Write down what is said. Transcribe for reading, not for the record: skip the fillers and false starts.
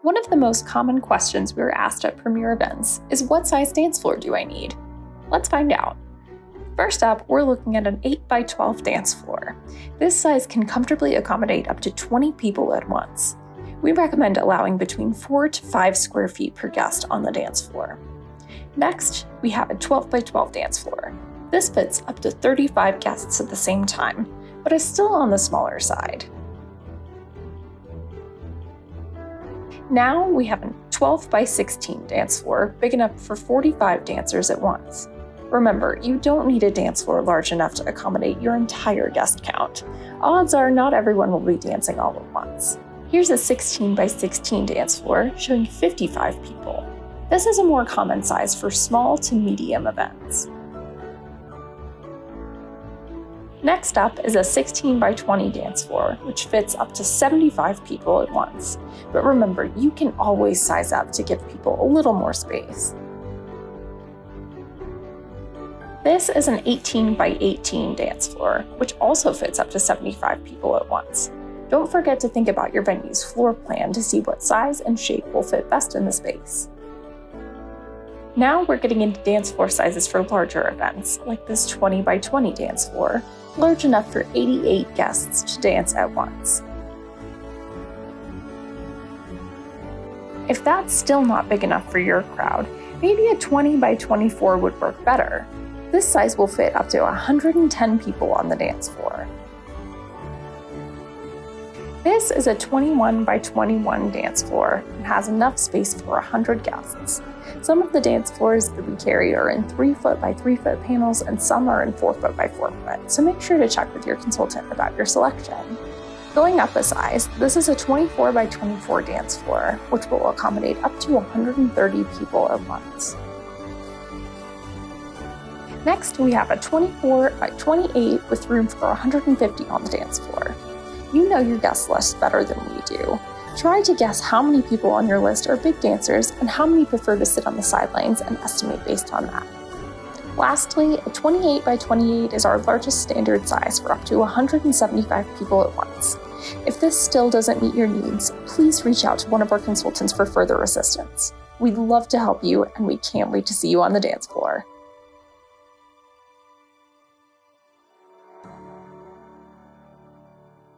One of the most common questions we are asked at premier events is, what size dance floor do I need? Let's find out. First up, we're looking at an 8x12 dance floor. This size can comfortably accommodate up to 20 people at once. We recommend allowing between 4 to 5 square feet per guest on the dance floor. Next, we have a 12x12 dance floor. This fits up to 35 guests at the same time, but is still on the smaller side. Now we have a 12x16 dance floor, big enough for 45 dancers at once. Remember, you don't need a dance floor large enough to accommodate your entire guest count. Odds are not everyone will be dancing all at once. Here's a 16x16 dance floor showing 55 people. This is a more common size for small to medium events. Next up is a 16x20 dance floor, which fits up to 75 people at once. But remember, you can always size up to give people a little more space. This is an 18x18 dance floor, which also fits up to 75 people at once. Don't forget to think about your venue's floor plan to see what size and shape will fit best in the space. Now we're getting into dance floor sizes for larger events, like this 20x20 dance floor, large enough for 88 guests to dance at once. If that's still not big enough for your crowd, maybe a 20x24 would work better. This size will fit up to 110 people on the dance floor. This is a 21x21 dance floor and has enough space for 100 guests. Some of the dance floors that we carry are in 3-foot-by-3-foot panels and some are in 4-foot-by-4-foot, so make sure to check with your consultant about your selection. Going up a size, this is a 24x24 dance floor, which will accommodate up to 130 people at once. Next, we have a 24x28 with room for 150 on the dance floor. You know your guest list better than we do. Try to guess how many people on your list are big dancers and how many prefer to sit on the sidelines and estimate based on that. Lastly, a 28x28 is our largest standard size for up to 175 people at once. If this still doesn't meet your needs, please reach out to one of our consultants for further assistance. We'd love to help you, and we can't wait to see you on the dance floor.